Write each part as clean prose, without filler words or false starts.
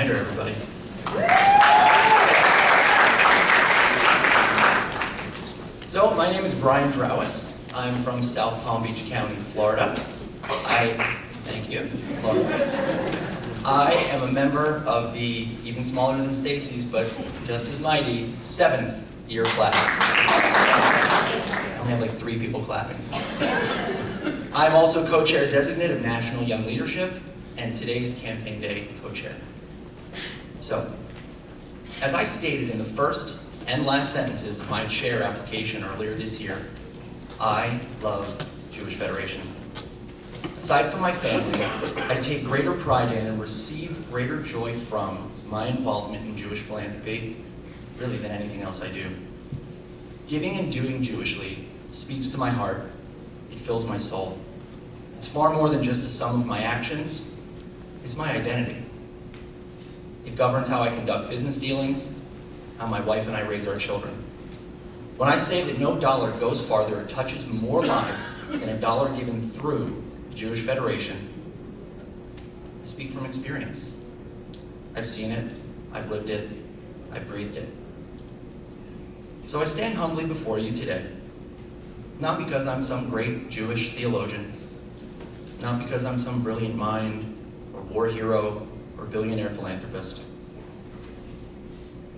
Alexander, everybody. So, my name is Bryan Drowos. I'm from South Palm Beach County, Florida. Thank you, Florida. I am a member of the, even smaller than Stacy's, but just as mighty, 7th year class. I only have like 3 people clapping. I'm also co-chair designate of National Young Leadership, and today's campaign day co-chair. So, as I stated in the first and last sentences of my chair application earlier this year, I love Jewish Federation. Aside from my family, I take greater pride in and receive greater joy from my involvement in Jewish philanthropy, really than anything else I do. Giving and doing Jewishly speaks to my heart. It fills my soul. It's far more than just the sum of my actions. It's my identity. It governs how I conduct business dealings, how my wife and I raise our children. When I say that no dollar goes farther or touches more lives than a dollar given through the Jewish Federation, I speak from experience. I've seen it, I've lived it, I've breathed it. So I stand humbly before you today, not because I'm some great Jewish theologian, not because I'm some brilliant mind, or war hero, or billionaire philanthropist.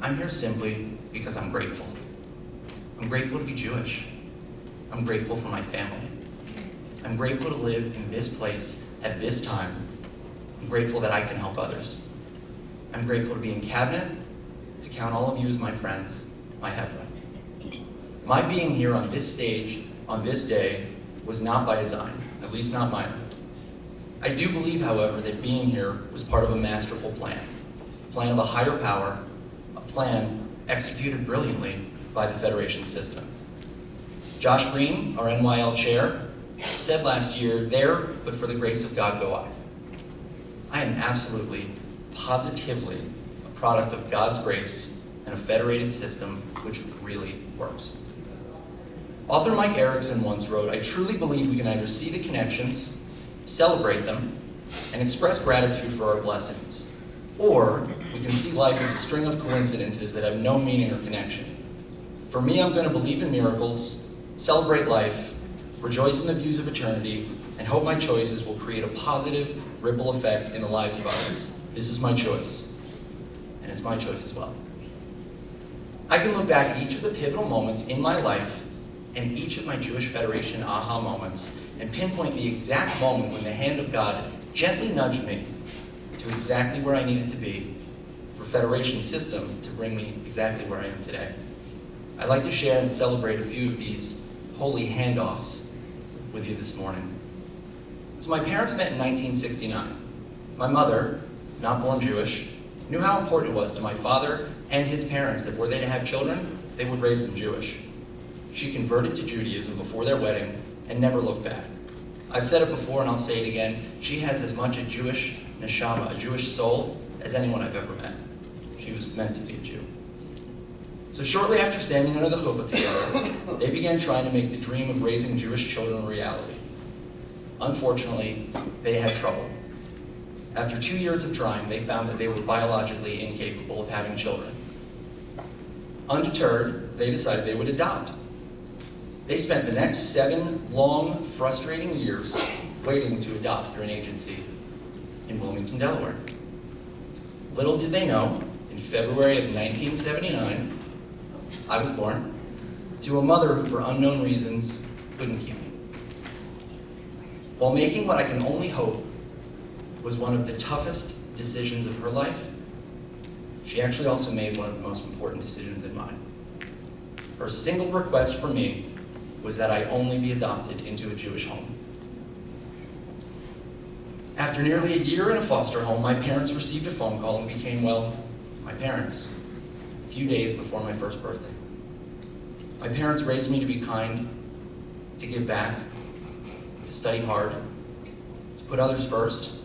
I'm here simply because I'm grateful. I'm grateful to be Jewish. I'm grateful for my family. I'm grateful to live in this place at this time. I'm grateful that I can help others. I'm grateful to be in cabinet, to count all of you as my friends, my Hevra. My being here on this stage, on this day, was not by design, at least not mine. I do believe, however, that being here was part of a masterful plan. A plan of a higher power, a plan executed brilliantly by the Federation system. Josh Green, our NYL chair, said last year, "There, but for the grace of God go I." I am absolutely, positively a product of God's grace and a federated system which really works. Author Mike Erickson once wrote, "I truly believe we can either see the connections, celebrate them, and express gratitude for our blessings, or we can see life as a string of coincidences that have no meaning or connection. For me, I'm going to believe in miracles, celebrate life, rejoice in the views of eternity, and hope my choices will create a positive ripple effect in the lives of others. This is my choice, and it's my choice as well." I can look back at each of the pivotal moments in my life and each of my Jewish Federation aha moments and pinpoint the exact moment when the hand of God gently nudged me to exactly where I needed to be for Federation system to bring me exactly where I am today. I'd like to share and celebrate a few of these holy handoffs with you this morning. So my parents met in 1969. My mother, not born Jewish, knew how important it was to my father and his parents that were they to have children, they would raise them Jewish. She converted to Judaism before their wedding and never looked back. I've said it before and I'll say it again, she has as much a Jewish neshama, a Jewish soul, as anyone I've ever met. She was meant to be a Jew. So shortly after standing under the chuppah together, they began trying to make the dream of raising Jewish children a reality. Unfortunately, they had trouble. After 2 years of trying, they found that they were biologically incapable of having children. Undeterred, they decided they would adopt. They spent the next 7 long, frustrating years waiting to adopt through an agency in Wilmington, Delaware. Little did they know, in February of 1979, I was born to a mother who, for unknown reasons, couldn't keep me. While making what I can only hope was one of the toughest decisions of her life, she actually also made one of the most important decisions in mine. Her single request for me was that I only be adopted into a Jewish home. After nearly a year in a foster home, my parents received a phone call and became, well, my parents, a few days before my first birthday. My parents raised me to be kind, to give back, to study hard, to put others first,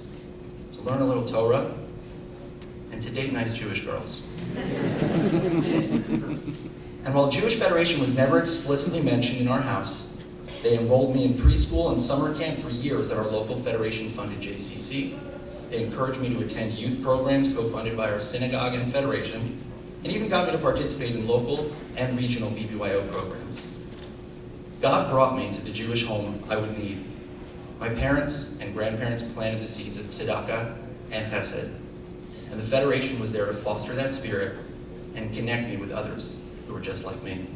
to learn a little Torah, and to date nice Jewish girls. And while Jewish Federation was never explicitly mentioned in our house, they enrolled me in preschool and summer camp for years at our local Federation-funded JCC, They encouraged me to attend youth programs co-funded by our synagogue and federation, and even got me to participate in local and regional BBYO programs. God brought me to the Jewish home I would need. My parents and grandparents planted the seeds of tzedakah and chesed, and the Federation was there to foster that spirit and connect me with others who were just like me.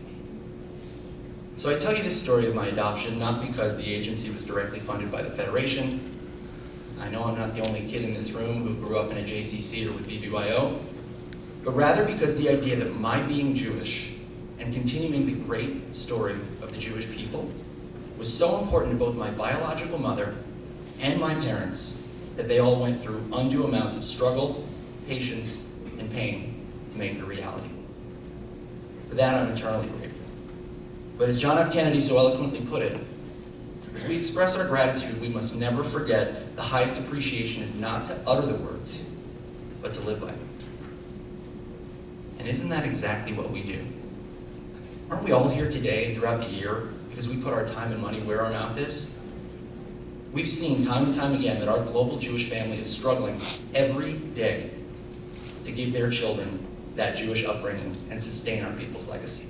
So I tell you this story of my adoption not because the agency was directly funded by the Federation. I know I'm not the only kid in this room who grew up in a JCC or with BBYO, but rather because the idea that my being Jewish and continuing the great story of the Jewish people was so important to both my biological mother and my parents that they all went through undue amounts of struggle, patience, and pain to make it a reality. For that, I'm eternally grateful. But as John F. Kennedy so eloquently put it, as we express our gratitude, we must never forget the highest appreciation is not to utter the words, but to live by them. And isn't that exactly what we do? Aren't we all here today and throughout the year because we put our time and money where our mouth is? We've seen time and time again that our global Jewish family is struggling every day to give their children that Jewish upbringing and sustain our people's legacy.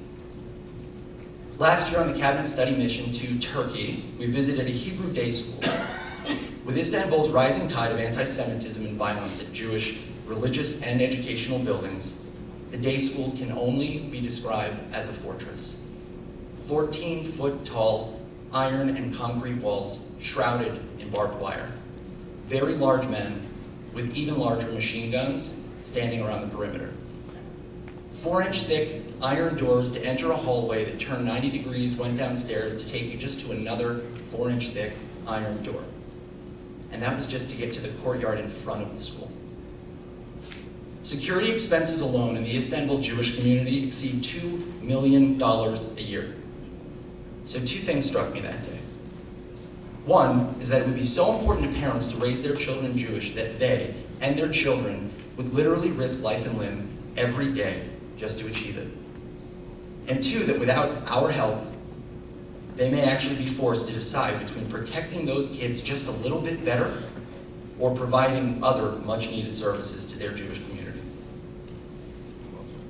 Last year on the cabinet study mission to Turkey, we visited a Hebrew day school. With Istanbul's rising tide of anti-Semitism and violence at Jewish religious and educational buildings, the day school can only be described as a fortress. 14-foot tall iron and concrete walls shrouded in barbed wire. Very large men with even larger machine guns standing around the perimeter. 4-inch thick iron doors to enter a hallway that turned 90 degrees, went downstairs to take you just to another 4-inch thick iron door. And that was just to get to the courtyard in front of the school. Security expenses alone in the Istanbul Jewish community exceed $2 million a year. So 2 things struck me that day. One is that it would be so important to parents to raise their children Jewish that they and their children would literally risk life and limb every day just to achieve it. And 2, that without our help, they may actually be forced to decide between protecting those kids just a little bit better or providing other much-needed services to their Jewish community.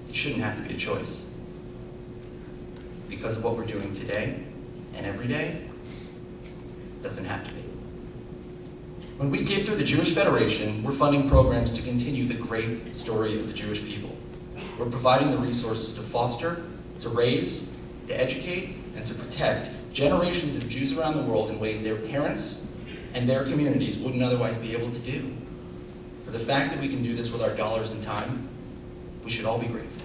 It shouldn't have to be a choice. Because of what we're doing today and every day, it doesn't have to be. When we give through the Jewish Federation, we're funding programs to continue the great story of the Jewish people. We're providing the resources to foster, to raise, to educate, and to protect generations of Jews around the world in ways their parents and their communities wouldn't otherwise be able to do. For the fact that we can do this with our dollars and time, we should all be grateful.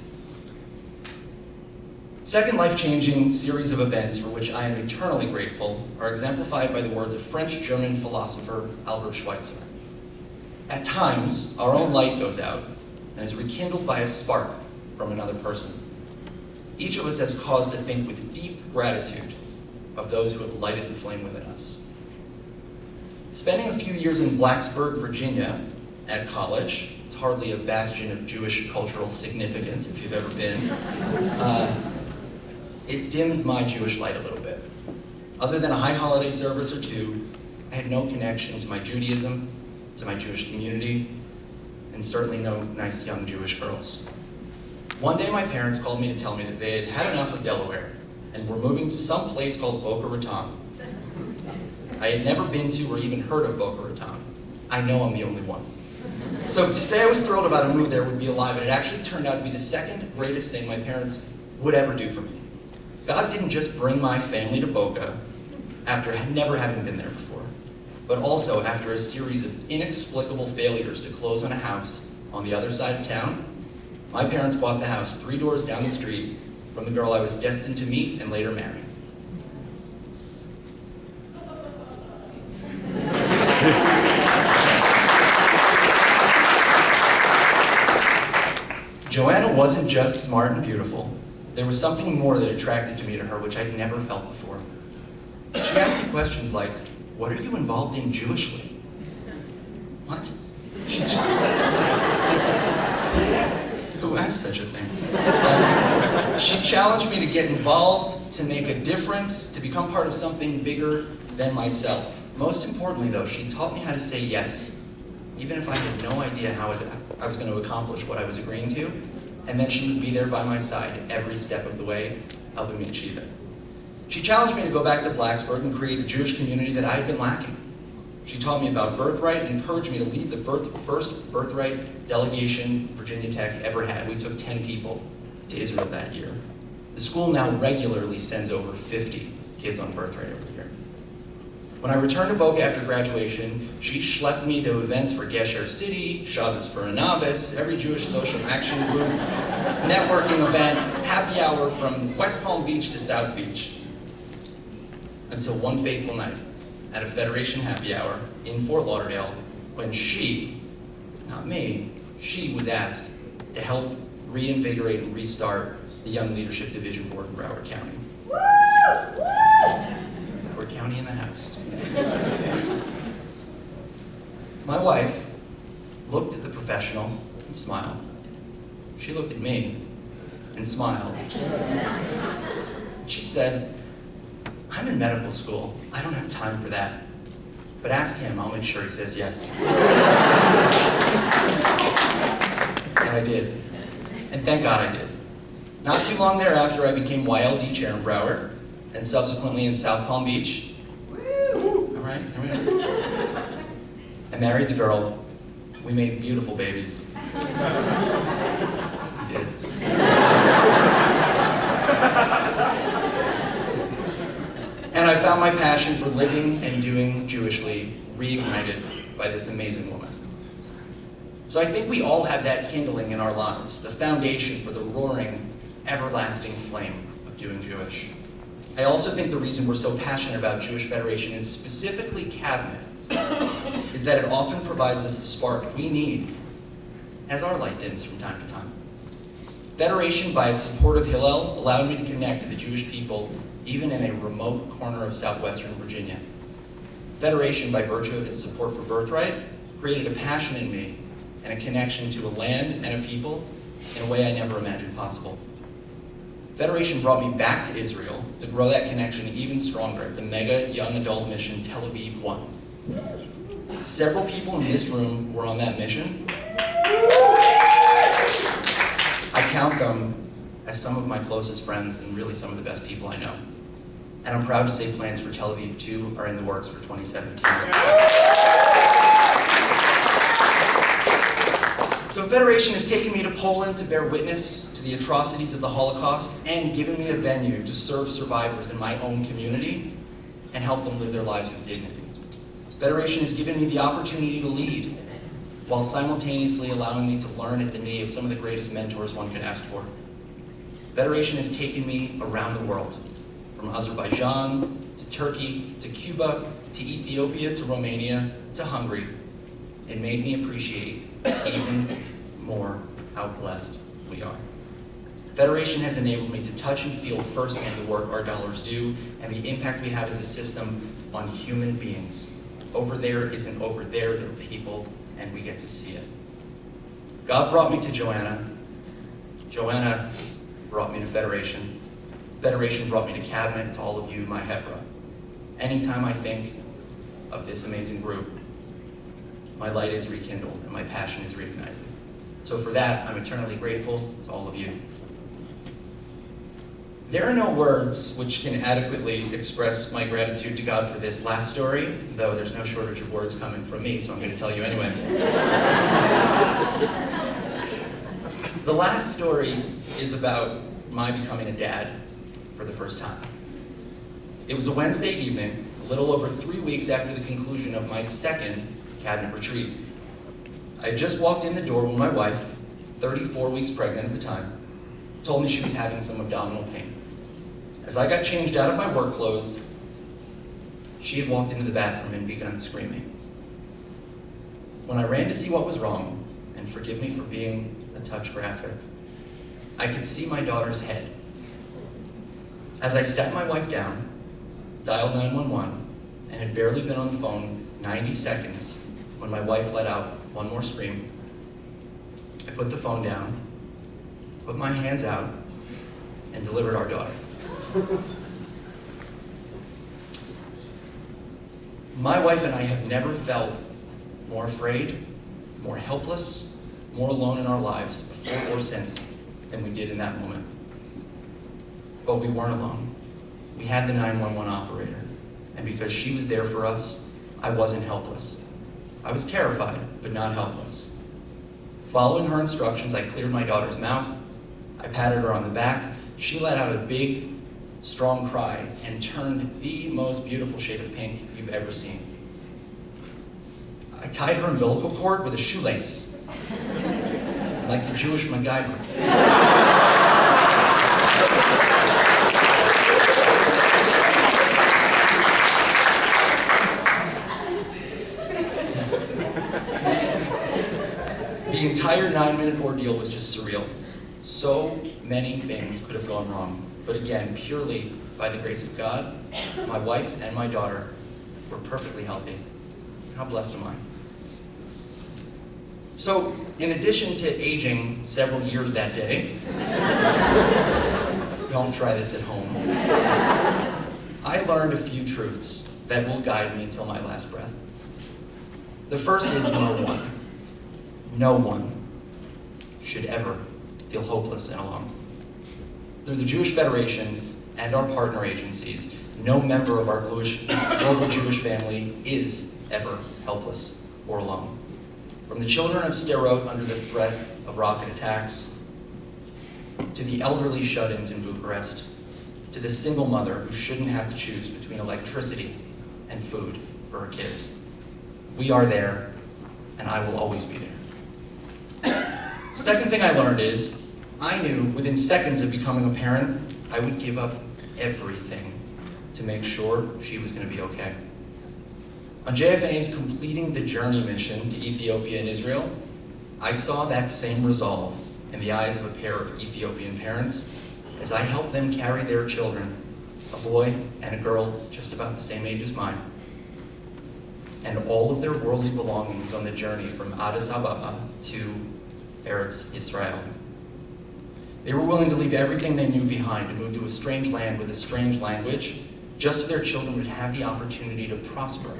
Second life-changing series of events for which I am eternally grateful are exemplified by the words of French-German philosopher Albert Schweitzer. At times, our own light goes out and is rekindled by a spark from another person. Each of us has cause to think with deep gratitude of those who have lighted the flame within us. Spending a few years in Blacksburg, Virginia at college, it's hardly a bastion of Jewish cultural significance if you've ever been, it dimmed my Jewish light a little bit. Other than a high holiday service or 2, I had no connection to my Judaism, to my Jewish community, and certainly no nice young Jewish girls. One day my parents called me to tell me that they had had enough of Delaware and were moving to some place called Boca Raton. I had never been to or even heard of Boca Raton. I know I'm the only one. So to say I was thrilled about a move there would be a lie, but it actually turned out to be the second greatest thing my parents would ever do for me. God didn't just bring my family to Boca after never having been there before, but also after a series of inexplicable failures to close on a house on the other side of town. My parents bought the house 3 doors down the street from the girl I was destined to meet and later marry. Joanna wasn't just smart and beautiful. There was something more that attracted me to her, which I'd never felt before. She asked me questions like, "What are you involved in Jewishly?" What? Who asked such a thing? She challenged me to get involved, to make a difference, to become part of something bigger than myself. Most importantly, though, she taught me how to say yes even if I had no idea how I was going to accomplish what I was agreeing to, and then she would be there by my side every step of the way, helping me achieve it. She challenged me to go back to Blacksburg and create a Jewish community that I had been lacking. She taught me about birthright and encouraged me to lead the first birthright delegation Virginia Tech ever had. We took 10 people to Israel that year. The school now regularly sends over 50 kids on birthright every year. When I returned to Boca after graduation, she schlepped me to events for Gesher City, Shabbos for a Novice, every Jewish social action group, networking event, happy hour from West Palm Beach to South Beach. Until one fateful night, at a Federation happy hour in Fort Lauderdale, when she, not me, she was asked to help reinvigorate and restart the Young Leadership Division Board in Broward County. Broward County in the house. My wife looked at the professional and smiled. She looked at me and smiled. She said, "I'm in medical school. I don't have time for that. But ask him, I'll make sure he says yes." And I did. And thank God I did. Not too long thereafter, I became YLD chair in Broward, and subsequently in South Palm Beach. Woo! All right, here we go. I married the girl. We made beautiful babies. We did. And I found my passion for living and doing Jewishly reignited by this amazing woman. So I think we all have that kindling in our lives, the foundation for the roaring, everlasting flame of doing Jewish. I also think the reason we're so passionate about Jewish Federation, and specifically Cabinet, is that it often provides us the spark we need as our light dims from time to time. Federation, by its support of Hillel, allowed me to connect to the Jewish people even in a remote corner of southwestern Virginia. Federation, by virtue of its support for birthright, created a passion in me and a connection to a land and a people in a way I never imagined possible. Federation brought me back to Israel to grow that connection even stronger at the mega young adult mission Tel Aviv 1. Several people in this room were on that mission. I count them as some of my closest friends and really some of the best people I know. And I'm proud to say plans for Tel Aviv 2 are in the works for 2017. So Federation has taken me to Poland to bear witness to the atrocities of the Holocaust and given me a venue to serve survivors in my own community and help them live their lives with dignity. Federation has given me the opportunity to lead while simultaneously allowing me to learn at the knee of some of the greatest mentors one could ask for. Federation has taken me around the world, from Azerbaijan to Turkey to Cuba to Ethiopia to Romania to Hungary, and made me appreciate even more how blessed we are. Federation has enabled me to touch and feel firsthand the work our dollars do and the impact we have as a system on human beings. Over there isn't over there, they're people, and we get to see it. God brought me to Joanna. Joanna brought me to Federation. Federation brought me to Cabinet, to all of you, my Hebra. Anytime I think of this amazing group, my light is rekindled and my passion is reignited. So for that, I'm eternally grateful to all of you. There are no words which can adequately express my gratitude to God for this last story, though there's no shortage of words coming from me, so I'm going to tell you anyway. The last story is about my becoming a dad for the first time. It was a Wednesday evening, a little over 3 weeks after the conclusion of my second Cabinet retreat. I had just walked in the door when my wife, 34 weeks pregnant at the time, told me she was having some abdominal pain. As I got changed out of my work clothes, she had walked into the bathroom and begun screaming. When I ran to see what was wrong, and forgive me for being a touch graphic, I could see my daughter's head. As I sat my wife down, dialed 911, and had barely been on the phone 90 seconds when my wife let out one more scream, I put the phone down, put my hands out, and delivered our daughter. My wife and I have never felt more afraid more helpless, more alone in our lives before or since than we did in that moment. But we weren't alone. We had the 911 operator, and because she was there for us, I wasn't helpless. I was terrified, but not helpless. Following her instructions, I cleared my daughter's mouth, I patted her on the back, she let out a big, strong cry and turned the most beautiful shade of pink you've ever seen. I tied her umbilical cord with a shoelace, like the Jewish MacGyver. The entire 9-minute ordeal was just surreal. So many things could have gone wrong, but again, purely by the grace of God, my wife and my daughter were perfectly healthy. How blessed am I? So, in addition to aging several years that day, don't try this at home, I learned a few truths that will guide me until my last breath. The first is no one should ever feel hopeless and alone. Through the Jewish Federation and our partner agencies, no member of our global Jewish family is ever helpless or alone. From the children of Sderot under the threat of rocket attacks, to the elderly shut-ins in Bucharest, to the single mother who shouldn't have to choose between electricity and food for her kids. We are there, and I will always be there. Second thing I learned is, I knew within seconds of becoming a parent, I would give up everything to make sure she was going to be okay. On JFNA's completing the journey mission to Ethiopia and Israel, I saw that same resolve in the eyes of a pair of Ethiopian parents as I helped them carry their children, a boy and a girl just about the same age as mine, and all of their worldly belongings on the journey from Addis Ababa to Eretz Israel. They were willing to leave everything they knew behind to move to a strange land with a strange language, just so their children would have the opportunity to prosper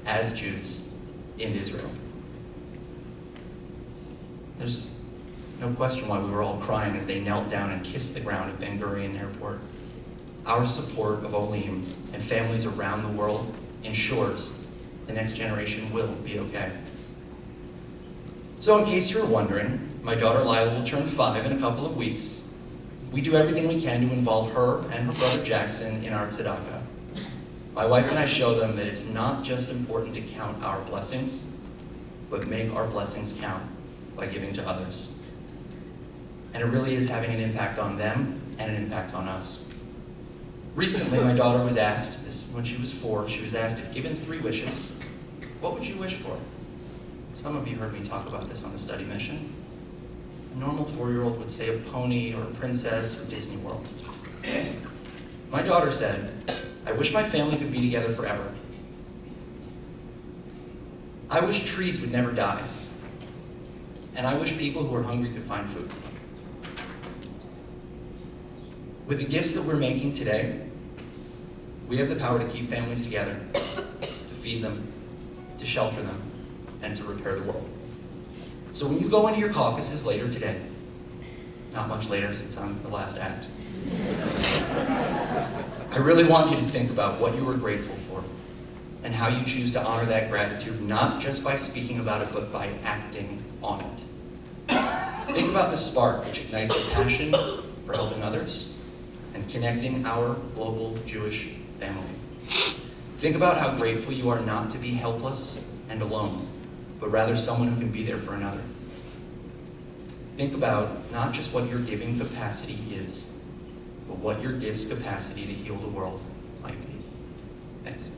as Jews in Israel. There's no question why we were all crying as they knelt down and kissed the ground at Ben Gurion Airport. Our support of Olim and families around the world ensures the next generation will be okay. So in case you're wondering, my daughter Lila will turn 5 in a couple of weeks. We do everything we can to involve her and her brother Jackson in our tzedakah. My wife and I show them that it's not just important to count our blessings, but make our blessings count by giving to others. And it really is having an impact on them and an impact on us. Recently, my daughter was asked, when she was 4, she was asked if given 3 wishes, what would you wish for? Some of you heard me talk about this on the study mission. A normal 4-year-old would say a pony or a princess or Disney World. My daughter said, I wish my family could be together forever. I wish trees would never die. And I wish people who are hungry could find food. With the gifts that we're making today, we have the power to keep families together, to feed them, to shelter them, and to repair the world. So when you go into your caucuses later today, not much later since I'm the last act, I really want you to think about what you are grateful for and how you choose to honor that gratitude, not just by speaking about it, but by acting on it. Think about the spark which ignites your passion for helping others and connecting our global Jewish family. Think about how grateful you are not to be helpless and alone, but rather someone who can be there for another. Think about not just what your giving capacity is, but what your gift's capacity to heal the world might be. Thanks.